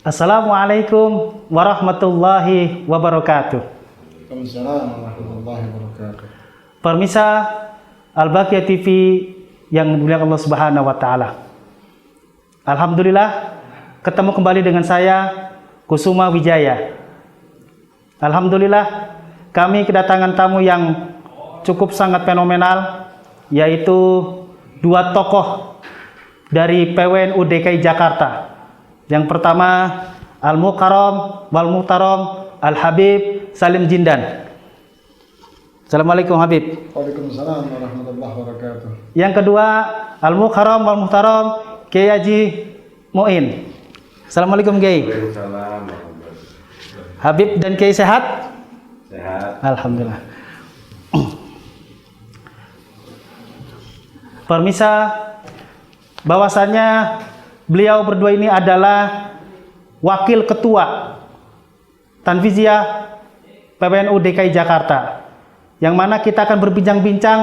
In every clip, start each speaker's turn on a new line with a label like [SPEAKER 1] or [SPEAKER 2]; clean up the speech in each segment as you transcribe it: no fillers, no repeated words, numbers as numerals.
[SPEAKER 1] Assalamualaikum warahmatullahi wabarakatuh.
[SPEAKER 2] Waalaikumsalam warahmatullahi wabarakatuh.
[SPEAKER 1] Permisa Al-Baqiyah TV yang dimuliakan Allah Subhanahu wa taala. Alhamdulillah ketemu kembali dengan saya Kusuma Wijaya. Alhamdulillah kami kedatangan tamu yang cukup sangat fenomenal, yaitu dua tokoh dari PWNU DKI Jakarta. Yang pertama Al-Mukarram wal Muhtaram Al-Habib Salim Jindan. Assalamualaikum Habib.
[SPEAKER 2] Waalaikumsalam warahmatullahi wabarakatuh.
[SPEAKER 1] Yang kedua Al-Mukarram wal Muhtaram Kiai Haji Muin. Assalamualaikum Kiai.
[SPEAKER 3] Waalaikumsalam.
[SPEAKER 1] Habib dan Kiai sehat?
[SPEAKER 3] Sehat.
[SPEAKER 1] Alhamdulillah. Permisa bahwasannya beliau berdua ini adalah wakil ketua Tanfiziah PWNU DKI Jakarta, yang mana kita akan berbincang-bincang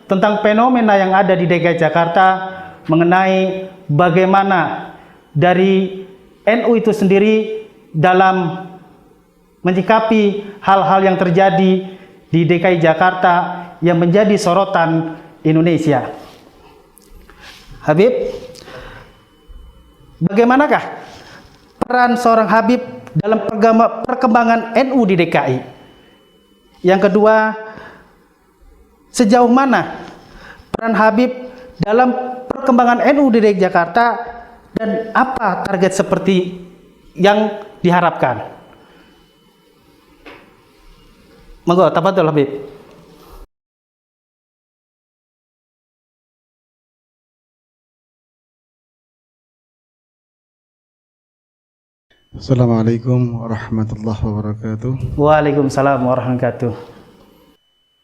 [SPEAKER 1] tentang fenomena yang ada di DKI Jakarta mengenai bagaimana dari NU itu sendiri dalam menyikapi hal-hal yang terjadi di DKI Jakarta yang menjadi sorotan Indonesia. Habib, bagaimanakah peran seorang Habib dalam perkembangan NU di DKI? Yang kedua, sejauh mana peran Habib dalam perkembangan NU di DKI Jakarta dan apa target seperti yang diharapkan? Monggo, tafadhol Habib.
[SPEAKER 2] Assalamualaikum warahmatullahi wabarakatuh.
[SPEAKER 1] Waalaikumsalam warahmatullahi wabarakatuh.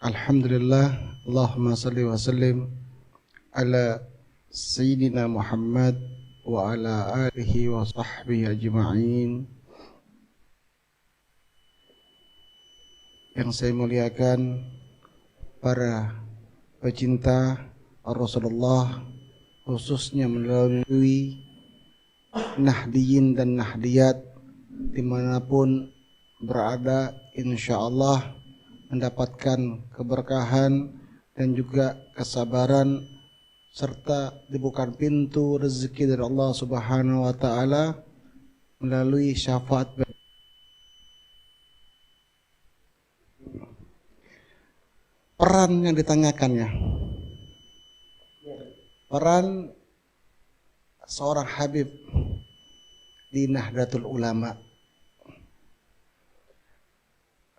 [SPEAKER 2] Alhamdulillah, Allahumma salli wa sallim ala Sayyidina Muhammad wa ala alihi wa sahbihi ajma'in. Yang saya muliakan para pecinta Rasulullah, khususnya melalui Nahdiyin dan Nahdiyat dimanapun berada, insya Allah mendapatkan keberkahan dan juga kesabaran serta dibukakan pintu rezeki dari Allah Subhanahu wa taala melalui syafaat. Peran yang ditanyakannya, peran seorang Habib di Nahdlatul Ulama.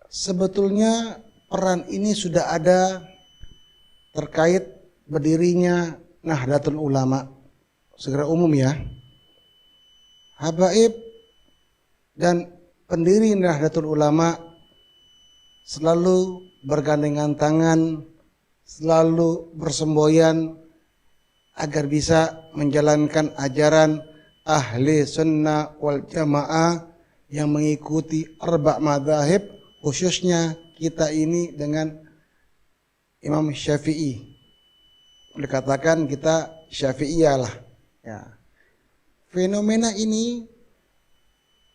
[SPEAKER 2] Sebetulnya peran ini sudah ada terkait berdirinya Nahdlatul Ulama secara umum ya. Habaib dan pendiri Nahdlatul Ulama selalu bergandengan tangan, selalu bersemboyan agar bisa menjalankan ajaran ahli sunnah wal jamaah yang mengikuti arba' madzhab, khususnya kita ini dengan Imam Syafi'i. Dikatakan kita Syafi'iyah lah ya. Fenomena ini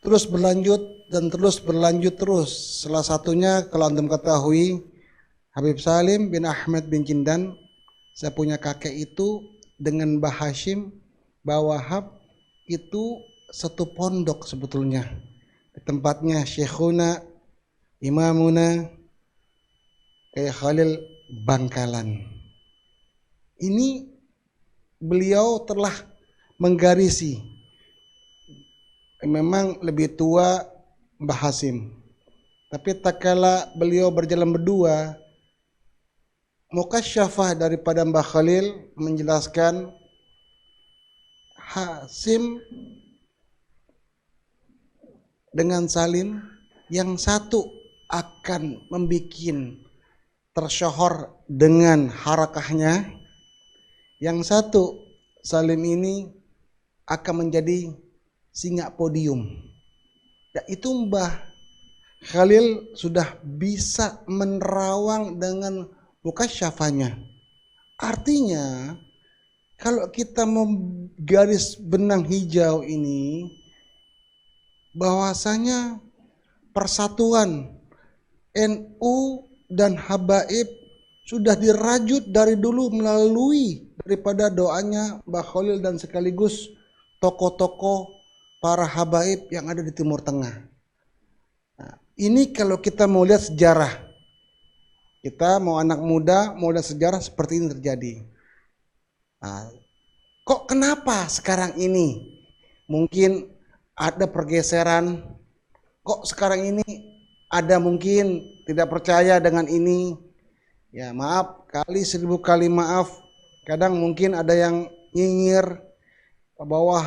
[SPEAKER 2] terus berlanjut dan terus berlanjut terus. Salah satunya kalau antum ketahui, Habib Salim bin Ahmad bin Jindan, saya punya kakek itu dengan Mbah Hashim, Mbah Wahab itu satu pondok sebetulnya. Di tempatnya Syekhuna Imamuna Kiai Khalil Bangkalan. Ini beliau telah menggarisi, memang lebih tua Mbah Hasim, tapi tak kala beliau berjalan berdua, mukasyafah daripada Mbah Khalil menjelaskan Hasim dengan Salim, yang satu akan membuat tersyahor dengan harakahnya, yang satu Salim ini akan menjadi singa podium. Ya, itu Mbah Khalil sudah bisa menerawang dengan mukasyafahnya. Artinya kalau kita mau garis benang hijau ini, bahwasanya persatuan NU dan Habaib sudah dirajut dari dulu melalui daripada doanya Mbah Khalil dan sekaligus tokoh-tokoh para Habaib yang ada di Timur Tengah. Nah, ini kalau kita mau lihat sejarah, kita mau anak muda mau lihat sejarah seperti ini terjadi. Nah, kok kenapa sekarang ini mungkin ada pergeseran? Kok sekarang ini ada mungkin tidak percaya dengan ini? Ya maaf, kali 1000 kali maaf. Kadang mungkin ada yang nyinyir bahwa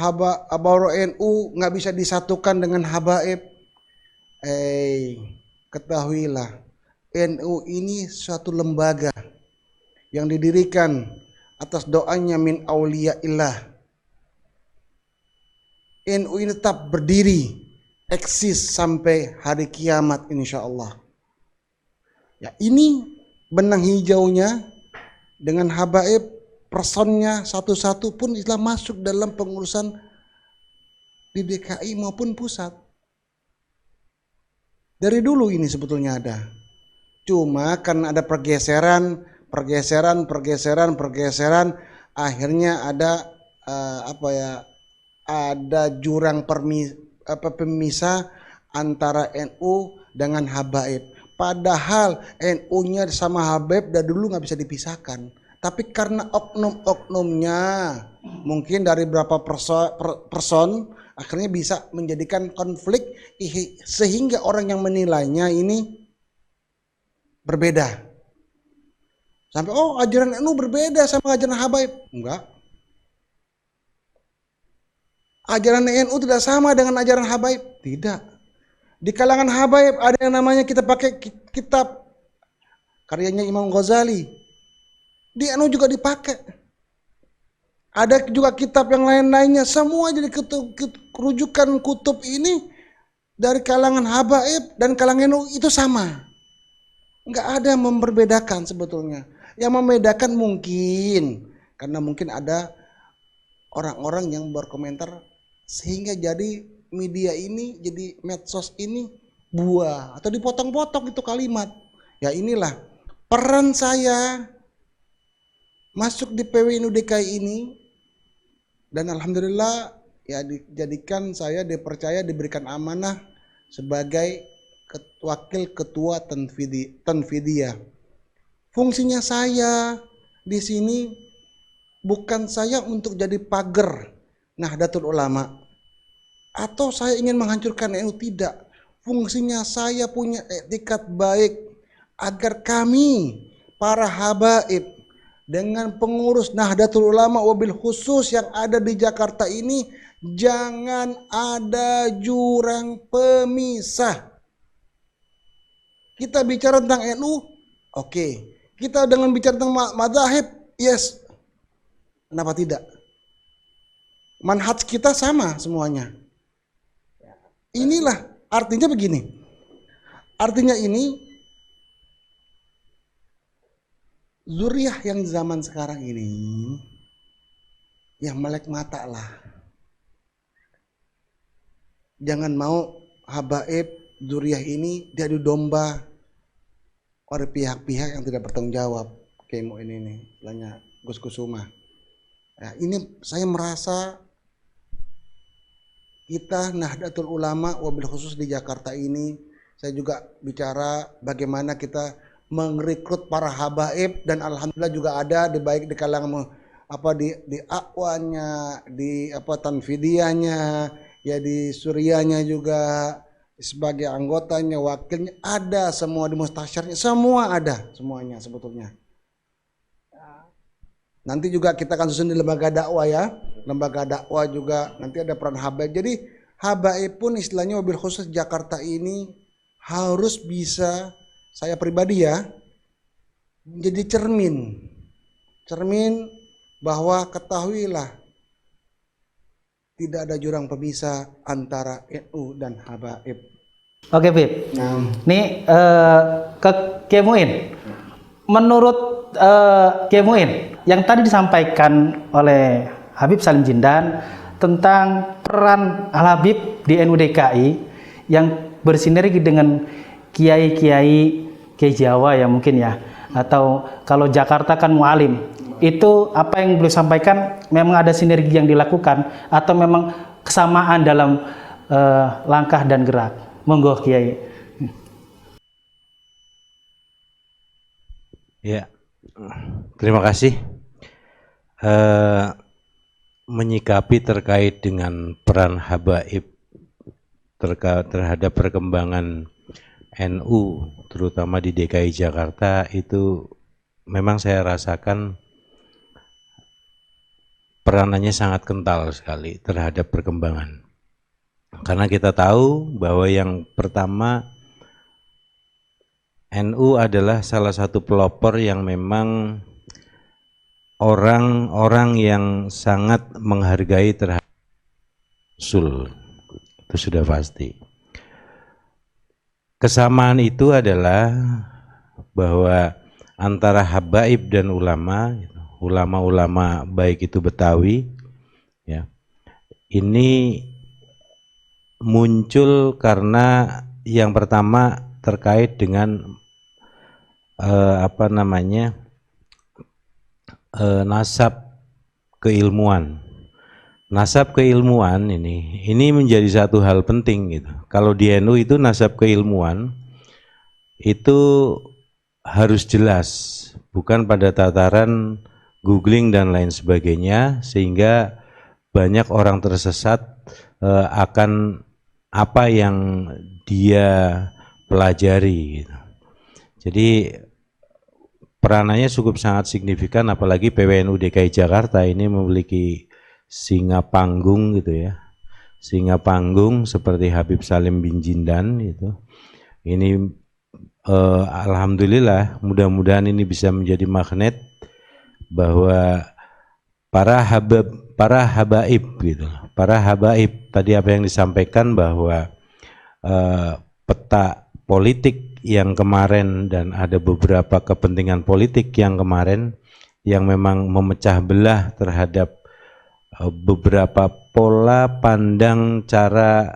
[SPEAKER 2] bahwa NU nggak bisa disatukan dengan Habaib. Ketahuilah, NU ini suatu lembaga yang didirikan atas doanya min auliyaillah. NU ini tetap berdiri, eksis sampai hari kiamat insya Allah. Ya, ini benang hijaunya dengan Habaib, personnya satu-satu pun Islam masuk dalam pengurusan di DKI maupun pusat. Dari dulu ini sebetulnya ada. Cuma karena ada pergeseran, akhirnya ada ada jurang pemisah antara NU dengan Habaib. Padahal NU-nya sama Habaib dari dulu nggak bisa dipisahkan. Tapi karena oknum-oknumnya mungkin dari berapa person akhirnya bisa menjadikan konflik sehingga orang yang menilainya ini berbeda. Sampai ajaran NU berbeda sama ajaran Habaib. Enggak. Ajaran NU tidak sama dengan ajaran Habaib. Tidak. Di kalangan Habaib ada yang namanya kita pakai kitab karyanya Imam Ghazali. Di NU juga dipakai. Ada juga kitab yang lain-lainnya. Semua jadi rujukan kutub ini dari kalangan Habaib dan kalangan NU itu sama. Enggak ada yang memperbedakan sebetulnya. Yang membedakan mungkin karena mungkin ada orang-orang yang berkomentar sehingga jadi media ini, jadi medsos ini buah atau dipotong-potong itu kalimat. Ya inilah peran saya masuk di PWNU DKI ini dan alhamdulillah ya dijadikan saya dipercaya diberikan amanah sebagai wakil ketua Tanfidiyah. Fungsinya saya di sini bukan saya untuk jadi pagar Nahdlatul Ulama atau saya ingin menghancurkan NU, tidak. Fungsinya saya punya etikat baik agar kami para Habaib dengan pengurus Nahdlatul Ulama wabil khusus yang ada di Jakarta ini jangan ada jurang pemisah. Kita bicara tentang NU, oke. Kita dengan bicara tentang madzhab, yes. Kenapa tidak? Manhaj kita sama semuanya. Inilah artinya begini. Artinya ini zuriyah yang zaman sekarang ini yang melek mata lah. Jangan mau Habaib zuriyah ini diadu domba oleh pihak-pihak yang tidak bertanggung jawab. Kayak mau ini nih, istilahnya Gus Kusuma. Ya, ini saya merasa kita Nahdlatul Ulama wabil khusus di Jakarta ini, saya juga bicara bagaimana kita merekrut para habaib dan alhamdulillah juga ada di baik di kalangan di akwanya, di tanfidiyahnya, ya di suryanya juga sebagai anggotanya, wakilnya ada semua, di mustasyarnya semua ada semuanya sebetulnya. Nanti juga kita akan susun di lembaga dakwah ya. Lembaga dakwah juga nanti ada peran habaib. Jadi habaib pun istilahnya wabil khusus Jakarta ini harus bisa, saya pribadi ya, jadi cermin bahwa ketahuilah tidak ada jurang pemisah antara NU dan habaib.
[SPEAKER 1] Oke, Bib. Nih ke Kiai Muin. Menurut Kiai Muin yang tadi disampaikan oleh Habib Salim Jindan tentang peran Al-Habib di NU DKI yang bersinergi dengan kiai-kiai Jawa ya mungkin ya, atau kalau Jakarta kan mualim. Itu apa yang beliau sampaikan memang ada sinergi yang dilakukan atau memang kesamaan dalam langkah dan gerak. Monggo Kiai.
[SPEAKER 3] Ya, terima kasih. Menyikapi terkait dengan peran habaib terhadap perkembangan NU, terutama di DKI Jakarta, itu memang saya rasakan peranannya sangat kental sekali terhadap perkembangan. Karena kita tahu bahwa yang pertama, NU adalah salah satu pelopor yang memang orang-orang yang sangat menghargai terhadap Rasul. Itu sudah pasti. Kesamaan itu adalah bahwa antara habaib dan ulama-ulama baik itu Betawi, ya, ini muncul karena yang pertama terkait dengan nasab keilmuan. Nasab keilmuan ini menjadi satu hal penting gitu. Kalau di NU itu nasab keilmuan itu harus jelas, bukan pada tataran googling dan lain sebagainya, sehingga banyak orang tersesat akan apa yang dia pelajari gitu. Jadi peranannya cukup sangat signifikan, apalagi PWNU DKI Jakarta ini memiliki singa panggung gitu ya, singa panggung seperti Habib Salim bin Jindan gitu. Ini alhamdulillah, mudah-mudahan ini bisa menjadi magnet bahwa para habaib gitu, para habaib tadi apa yang disampaikan bahwa peta politik yang kemarin dan ada beberapa kepentingan politik yang kemarin yang memang memecah belah terhadap beberapa pola pandang cara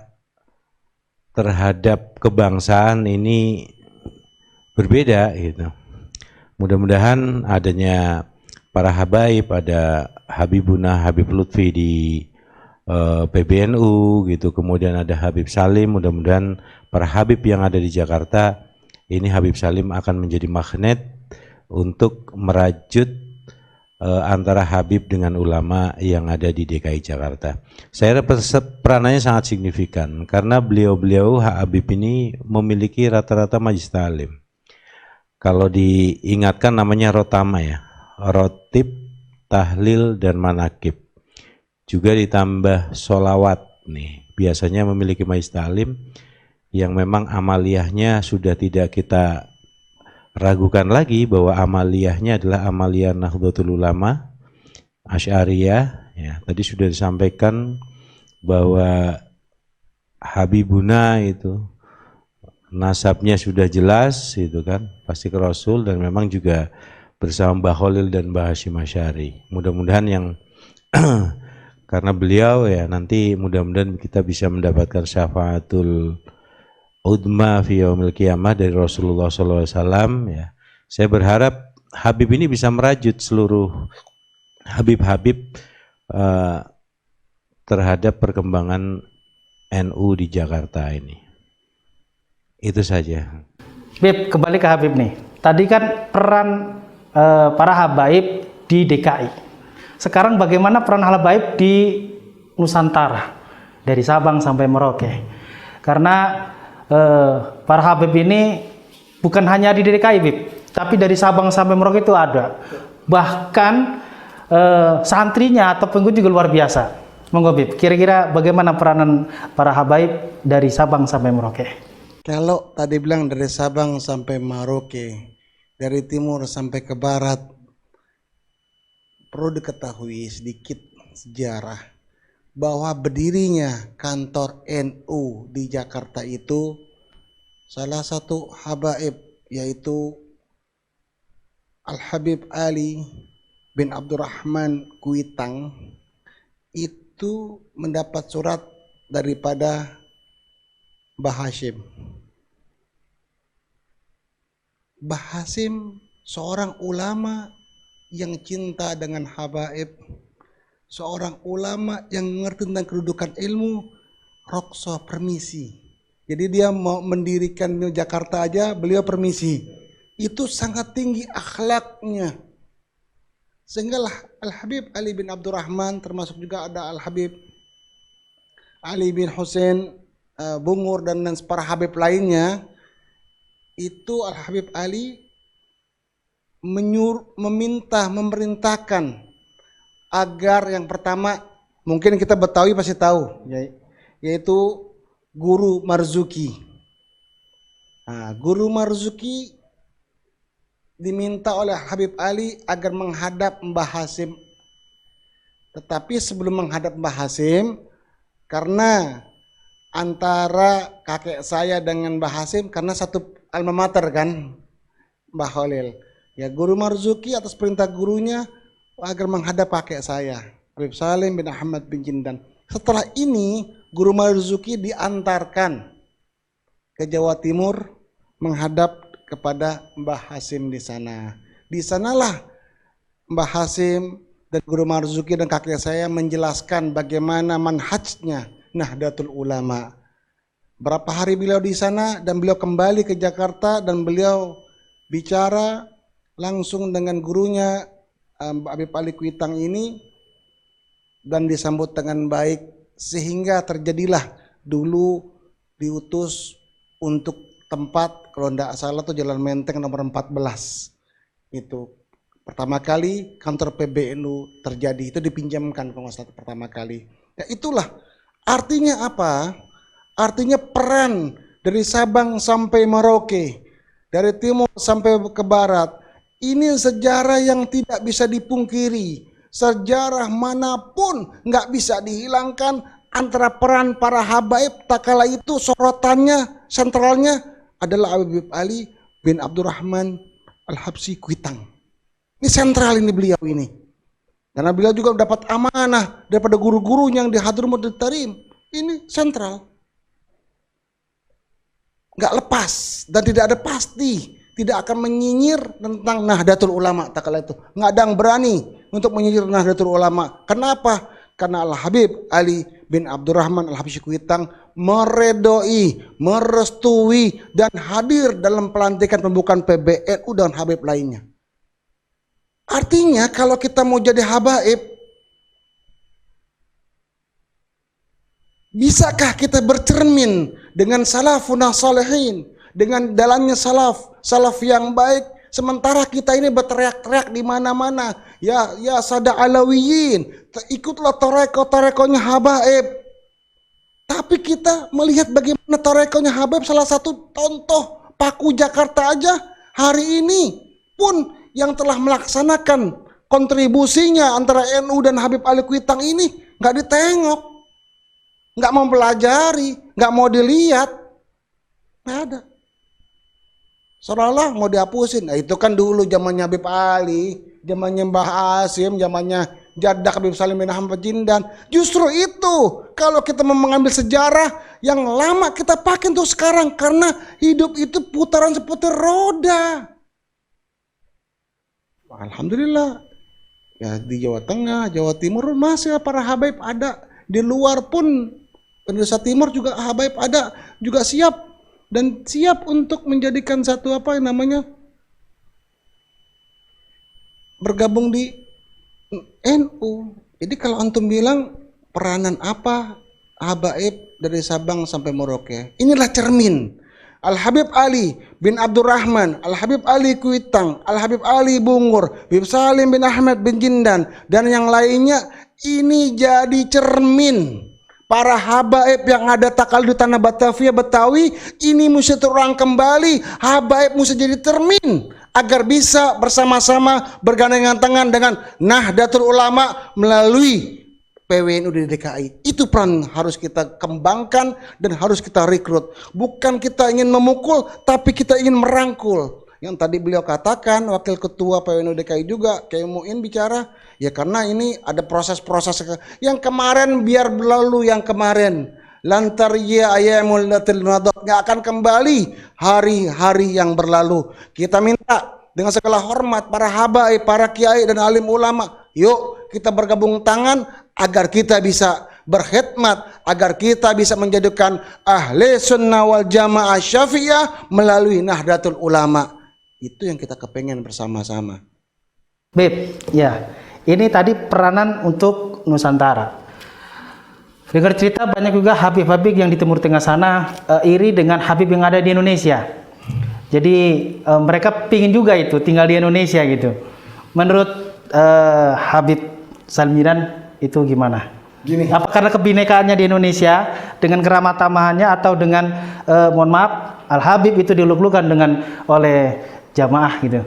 [SPEAKER 3] terhadap kebangsaan ini berbeda gitu. Mudah-mudahan adanya para habaib, ada Habibuna Habib Lutfi di PBNU gitu, kemudian ada Habib Salim, mudah-mudahan para habib yang ada di Jakarta ini Habib Salim akan menjadi magnet untuk merajut antara Habib dengan ulama yang ada di DKI Jakarta. Saya rasa peranannya sangat signifikan karena beliau-beliau Habib ini memiliki rata-rata majlis ta'lim. Kalau diingatkan namanya rotama ya, rotib, tahlil, dan manakib. Juga ditambah sholawat nih. Biasanya memiliki majlis ta'lim yang memang amaliyahnya sudah tidak kita ragukan lagi bahwa amaliyahnya adalah amaliyah Nahdlatul Ulama Asy'ariyah ya. Tadi sudah disampaikan bahwa Habibuna itu nasabnya sudah jelas itu kan, pasti ke Rasul, dan memang juga bersama Mbah Khalil dan Mbah Hasyim Asy'ari. Mudah-mudahan yang karena beliau ya nanti mudah-mudahan kita bisa mendapatkan syafaatul udma fi yaumil qiyamah dari Rasulullah SAW ya. Saya berharap Habib ini bisa merajut seluruh Habib-Habib terhadap perkembangan NU di Jakarta ini. Itu saja.
[SPEAKER 1] Habib, kembali ke Habib nih. Tadi kan peran para habaib di DKI. Sekarang bagaimana peran habaib di Nusantara dari Sabang sampai Merauke? Karena para habib ini bukan hanya di DKI, Bib, tapi dari Sabang sampai Merauke itu ada. Bahkan santrinya atau pengikut juga luar biasa. Monggo Bib, kira-kira bagaimana peranan para habaib dari Sabang sampai Merauke?
[SPEAKER 2] Kalau tadi bilang dari Sabang sampai Merauke, dari timur sampai ke barat, perlu diketahui sedikit sejarah bahwa berdirinya kantor NU di Jakarta itu salah satu habaib yaitu Al-Habib Ali bin Abdurrahman Kuitang itu itu mendapat surat daripada Mbah Hashim. Mbah Hashim seorang ulama yang cinta dengan habaib, seorang ulama yang mengerti tentang kedudukan ilmu, rokso permisi. Jadi dia mau mendirikan di Jakarta aja, beliau permisi. Itu sangat tinggi akhlaknya. Sehingga Al-Habib Ali bin Abdurrahman, termasuk juga ada Al-Habib Ali bin Hussein Bungur dan para Habib lainnya, itu Al-Habib Ali memerintahkan agar yang pertama, mungkin kita Betawi pasti tahu, yaitu Guru Marzuki. Nah, Guru Marzuki diminta oleh Habib Ali agar menghadap Mbah Hashim. Tetapi sebelum menghadap Mbah Hashim, karena antara kakek saya dengan Mbah Hashim, karena satu alma mater kan, Mbah Khalil. Ya, Guru Marzuki atas perintah gurunya agar menghadap kakek saya, Habib Salim bin Ahmad bin Jindan. Setelah ini, Guru Marzuki diantarkan ke Jawa Timur menghadap kepada Mbah Hashim di sana. Di sanalah Mbah Hashim dan Guru Marzuki dan kakek saya menjelaskan bagaimana manhajnya Nahdlatul Ulama. Berapa hari beliau di sana dan beliau kembali ke Jakarta dan beliau bicara langsung dengan gurunya Habib Ali Kuitang ini dan disambut dengan baik, sehingga terjadilah dulu diutus untuk tempat, kalau tidak salah tuh Jalan Menteng nomor 14. Itu pertama kali kantor PBNU terjadi, itu dipinjamkan kalau nggak salah pertama kali. Ya itulah artinya apa? Artinya peran dari Sabang sampai Merauke, dari timur sampai ke barat, ini sejarah yang tidak bisa dipungkiri. Sejarah manapun nggak bisa dihilangkan antara peran para habaib. Tak kala itu sorotannya, sentralnya adalah Habib Ali bin Abdurrahman Al-Habsyi Kuitang. Ini sentral ini beliau ini. Karena beliau juga dapat amanah daripada guru-guru yang di Hadramut Tarim. Ini sentral. Nggak lepas dan tidak ada pasti. Tidak akan menyinyir tentang Nahdlatul Ulama tak kala itu. Nggak ada yang berani untuk menyinyir Nahdlatul Ulama. Kenapa? Karena Al-Habib Ali bin Abdurrahman Al-Habsyi Kuitang meredoi, merestui dan hadir dalam pelantikan pembukaan PBNU dan Habib lainnya. Artinya kalau kita mau jadi habaib, bisakah kita bercermin dengan salafun salihin, dengan jalannya salaf yang baik, sementara kita ini berteriak-teriak di mana-mana, ya sada alawiyin, ikutlah toreko-torekonya habaib. Tapi kita melihat bagaimana torekonya habaib, salah satu contoh Paku Jakarta aja hari ini pun yang telah melaksanakan kontribusinya antara NU dan Habib Ali Kuitang ini nggak ditengok, nggak mau pelajari, nggak mau dilihat, nggak ada. Seolah-olah mau dihapusin. Nah, itu kan dulu zamannya Habib Ali, zamannya Mbah Hashim, zamannya Jaddak Habib Salim bin Ahmad Jindan. Justru itu, kalau kita mau mengambil sejarah yang lama kita pakai untuk sekarang, karena hidup itu putaran seputar roda. Alhamdulillah, ya di Jawa Tengah, Jawa Timur masih para habaib ada. Di luar pun Indonesia Timur juga habaib ada, juga siap. Dan siap untuk menjadikan satu bergabung di NU. Jadi kalau antum bilang peranan apa habaib dari Sabang sampai Merauke, inilah cermin. Al-Habib Ali bin Abdurrahman, Al-Habib Ali Kuitang, Al-Habib Ali Bungur, Habib Salim bin Ahmad bin Jindan, dan yang lainnya, ini jadi cermin. Para habaib yang ada takal di tanah Batavia Betawi ini mesti terulang kembali. Habaib mesti jadi termin agar bisa bersama-sama bergandengan tangan dengan Nahdlatul Ulama melalui PWNU di DKI. Itu peran harus kita kembangkan dan harus kita rekrut. Bukan kita ingin memukul, tapi kita ingin merangkul. Yang tadi beliau katakan, Wakil Ketua PWNU DKI juga, Kiai Muin bicara, ya karena ini ada proses-proses yang kemarin biar berlalu yang kemarin. Lantar ya ayamul latil nadat, nggak akan kembali hari-hari yang berlalu. Kita minta dengan segala hormat para habaib, para kiai dan alim ulama, yuk kita bergabung tangan agar kita bisa berkhidmat, agar kita bisa menjadikan ahli sunnah wal jamaah syafi'iyah melalui Nahdlatul Ulama. Itu yang kita kepengen bersama-sama.
[SPEAKER 1] Beb, ya, ini tadi peranan untuk Nusantara. Dengar cerita banyak juga Habib-Habib yang di Timur Tengah sana iri dengan Habib yang ada di Indonesia. Jadi mereka pingin juga itu tinggal di Indonesia gitu. Menurut Habib Salim Jindan itu gimana?
[SPEAKER 2] Gini.
[SPEAKER 1] Apa karena kebinekaannya di Indonesia dengan keramat tamahannya atau dengan mohon maaf Al Habib itu diluk-lukan dengan oleh jamaah gitu?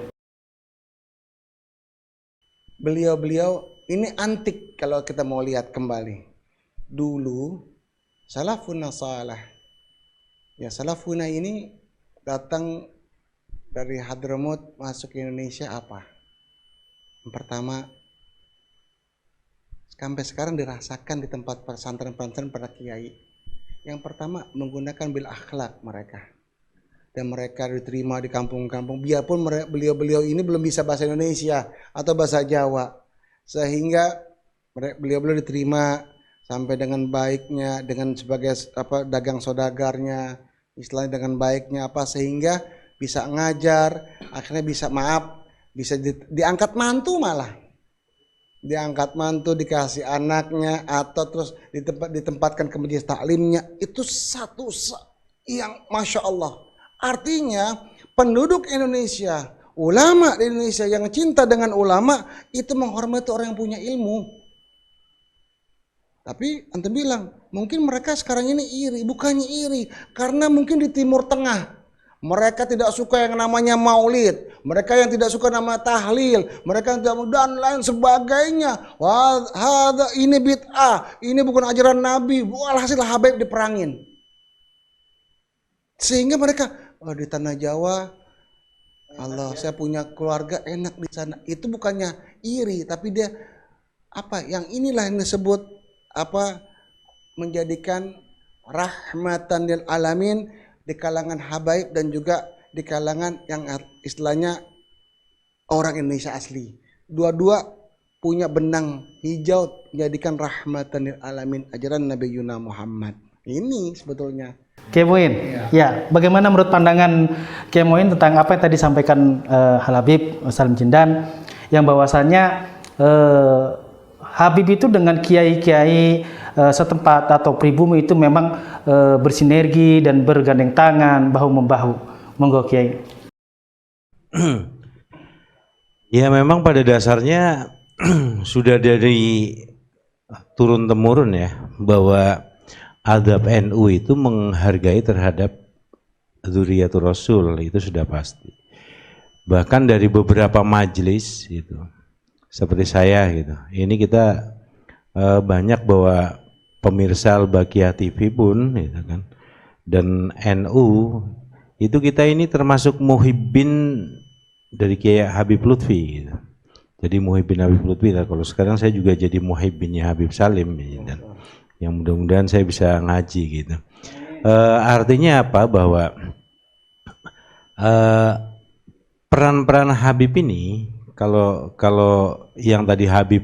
[SPEAKER 2] Beliau-beliau ini antik kalau kita mau lihat kembali. Dulu salafuna salah. Ya salafuna ini datang dari Hadramut masuk ke Indonesia apa? Yang pertama, sampai sekarang dirasakan di tempat pesantren-pesantren para kiai. Yang pertama menggunakan bil akhlak mereka. Dan mereka diterima di kampung-kampung, biarpun beliau-beliau ini belum bisa bahasa Indonesia atau bahasa Jawa, sehingga beliau-beliau diterima sampai dengan baiknya, dengan sebagai dagang saudagarnya, istilahnya dengan baiknya sehingga bisa ngajar, akhirnya bisa bisa diangkat mantu, malah diangkat mantu, dikasih anaknya, atau terus ditempatkan ke majelis taklimnya. Itu satu yang masya Allah. Artinya penduduk Indonesia, ulama di Indonesia yang cinta dengan ulama itu menghormati orang yang punya ilmu. Tapi antum bilang mungkin mereka sekarang ini iri, bukannya iri, karena mungkin di Timur Tengah mereka tidak suka yang namanya maulid, mereka yang tidak suka nama tahlil, mereka yang tidak, dan lain sebagainya. Wah, ini bid'ah, ini bukan ajaran Nabi. Walhasil Habib diperangin. Sehingga mereka di tanah Jawa, Allah, saya punya keluarga enak di sana. Itu bukannya iri, tapi dia yang inilah yang disebut menjadikan rahmatan lil alamin di kalangan habaib dan juga di kalangan yang istilahnya orang Indonesia asli. Dua-dua punya benang hijau menjadikan rahmatan lil alamin ajaran Nabi Yuna Muhammad. Ini sebetulnya.
[SPEAKER 1] Kiai Muin, ya, bagaimana menurut pandangan Kiai Muin tentang apa yang tadi disampaikan Al Habib Salim Jindan, yang bahwasannya Habib itu dengan kiai-kiai setempat atau pribumi itu memang bersinergi dan bergandeng tangan bahu membahu. Monggo Kiai.
[SPEAKER 3] Ya memang pada dasarnya sudah dari turun temurun ya, bahwa adab NU itu menghargai terhadap dzurriyyatur Rasul, itu sudah pasti. Bahkan dari beberapa majelis gitu, seperti saya gitu, ini kita banyak bahwa pemirsa Al-Baqiyah TV pun gitu kan, dan NU itu kita ini termasuk muhibbin dari Kiai Habib Lutfi gitu. Jadi muhibbin Habib Lutfi, kalau sekarang saya juga jadi muhibbinnya Habib Salim gitu, dan yang mudah-mudahan saya bisa ngaji gitu. Artinya apa? Bahwa peran-peran Habib ini, kalau yang tadi Habib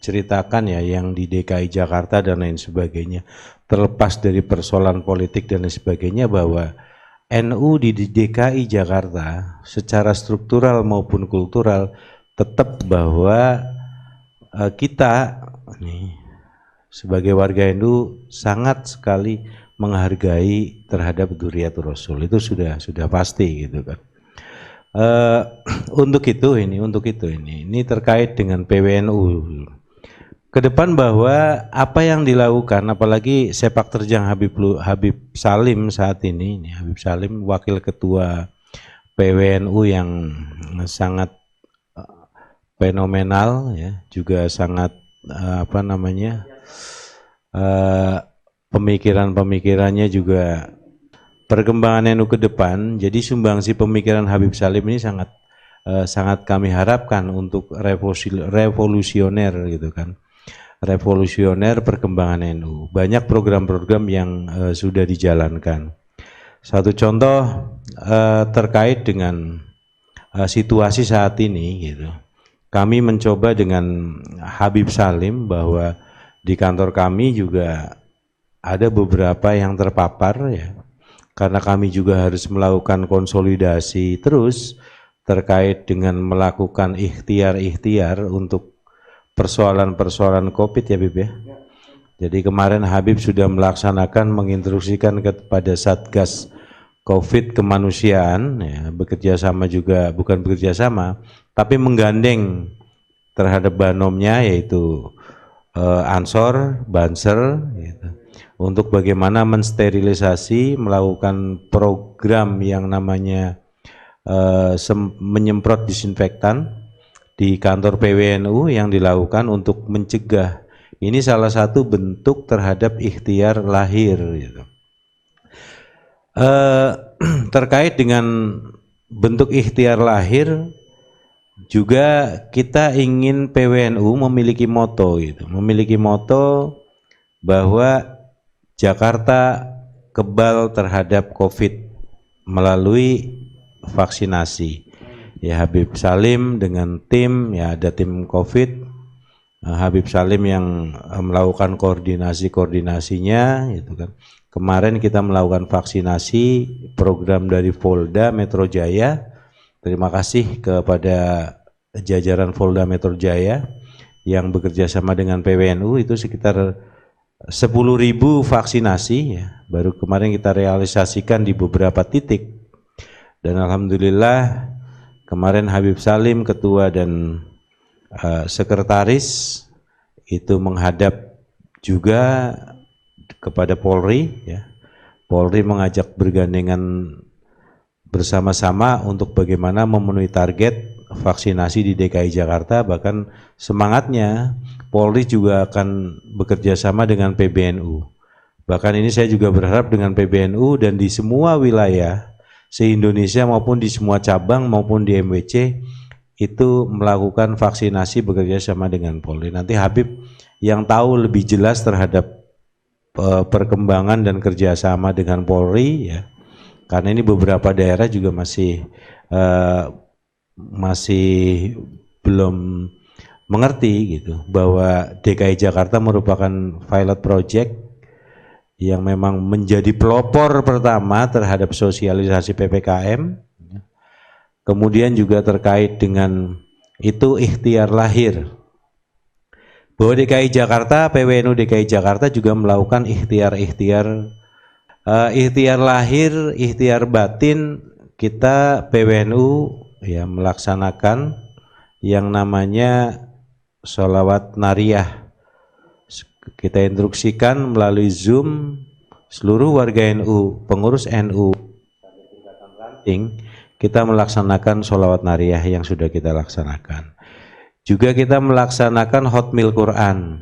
[SPEAKER 3] ceritakan ya, yang di DKI Jakarta dan lain sebagainya, terlepas dari persoalan politik dan lain sebagainya, bahwa NU di DKI Jakarta secara struktural maupun kultural tetap bahwa kita nih sebagai warga NU sangat sekali menghargai terhadap dzurriyyatur Rasul, itu sudah pasti gitu kan. Untuk itu ini terkait dengan PWNU ke depan, bahwa apa yang dilakukan, apalagi sepak terjang Habib Salim saat ini Habib Salim wakil ketua PWNU yang sangat fenomenal ya, juga sangat pemikiran-pemikirannya juga perkembangan NU ke depan, jadi sumbangsi pemikiran Habib Salim ini sangat kami harapkan untuk revolusioner gitu kan. Revolusioner perkembangan NU. Banyak program-program yang sudah dijalankan. Satu contoh terkait dengan situasi saat ini gitu. Kami mencoba dengan Habib Salim bahwa di kantor kami juga ada beberapa yang terpapar ya. Karena kami juga harus melakukan konsolidasi terus terkait dengan melakukan ikhtiar-ikhtiar untuk persoalan-persoalan COVID ya Habib ya. Jadi kemarin Habib sudah melaksanakan menginstruksikan kepada Satgas COVID kemanusiaan ya, bekerja sama juga, bukan bekerja sama, tapi menggandeng terhadap banomnya yaitu Ansor, Banser gitu, untuk bagaimana mensterilisasi, melakukan program yang namanya menyemprot disinfektan di kantor PWNU yang dilakukan untuk mencegah. Ini salah satu bentuk terhadap ikhtiar lahir gitu. Terkait dengan bentuk ikhtiar lahir juga kita ingin PWNU memiliki moto gitu, memiliki moto bahwa Jakarta kebal terhadap COVID melalui vaksinasi. Ya Habib Salim dengan tim, ya ada tim COVID, Habib Salim yang melakukan koordinasinya gitu kan. Kemarin kita melakukan vaksinasi program dari Polda Metro Jaya. Terima kasih kepada jajaran Polda Metro Jaya yang bekerja sama dengan PWNU, itu sekitar 10.000 vaksinasi ya, baru kemarin kita realisasikan di beberapa titik. Dan alhamdulillah kemarin Habib Salim ketua dan sekretaris itu menghadap juga kepada Polri ya. Polri mengajak bergandengan bersama-sama untuk bagaimana memenuhi target vaksinasi di DKI Jakarta. Bahkan semangatnya Polri juga akan bekerja sama dengan PBNU. Bahkan ini saya juga berharap dengan PBNU dan di semua wilayah se-Indonesia maupun di semua cabang maupun di MWC itu melakukan vaksinasi bekerja sama dengan Polri. Nanti Habib yang tahu lebih jelas terhadap perkembangan dan kerjasama dengan Polri ya, karena ini beberapa daerah juga masih belum mengerti gitu bahwa DKI Jakarta merupakan pilot project yang memang menjadi pelopor pertama terhadap sosialisasi PPKM. Kemudian juga terkait dengan itu ikhtiar lahir bahwa DKI Jakarta, PWNU DKI Jakarta juga melakukan ikhtiar lahir, ikhtiar batin. Kita PWNU ya melaksanakan yang namanya sholawat nariyah. Kita instruksikan melalui Zoom seluruh warga NU, pengurus NU sampai tingkatan ranting, kita melaksanakan sholawat nariyah yang sudah kita laksanakan. Juga kita melaksanakan hotmil Quran,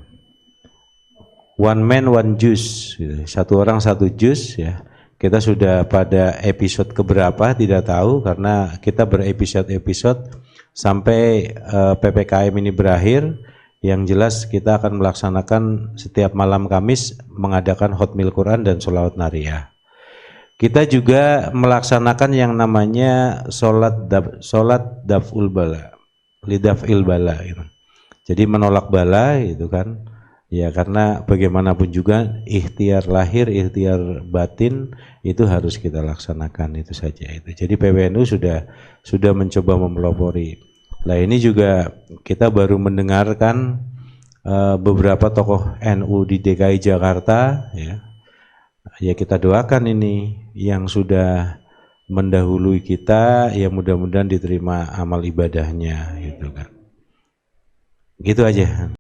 [SPEAKER 3] one man one juz, satu orang satu juz ya. Kita sudah pada episode keberapa tidak tahu karena kita berepisode-episode sampai PPKM ini berakhir. Yang jelas kita akan melaksanakan setiap malam Kamis mengadakan hotmil Quran dan sholawat nariyah. Kita juga melaksanakan yang namanya sholat daf'ul bala, lidaf'il bala gitu. Jadi menolak bala itu kan ya, karena bagaimanapun juga ikhtiar lahir, ikhtiar batin itu harus kita laksanakan, itu saja itu. Jadi PWNU sudah mencoba mempelopori. Nah ini juga kita baru mendengarkan beberapa tokoh NU di DKI Jakarta ya. Ya kita doakan ini yang sudah mendahului kita, ya mudah-mudahan diterima amal ibadahnya gitu kan. Gitu aja.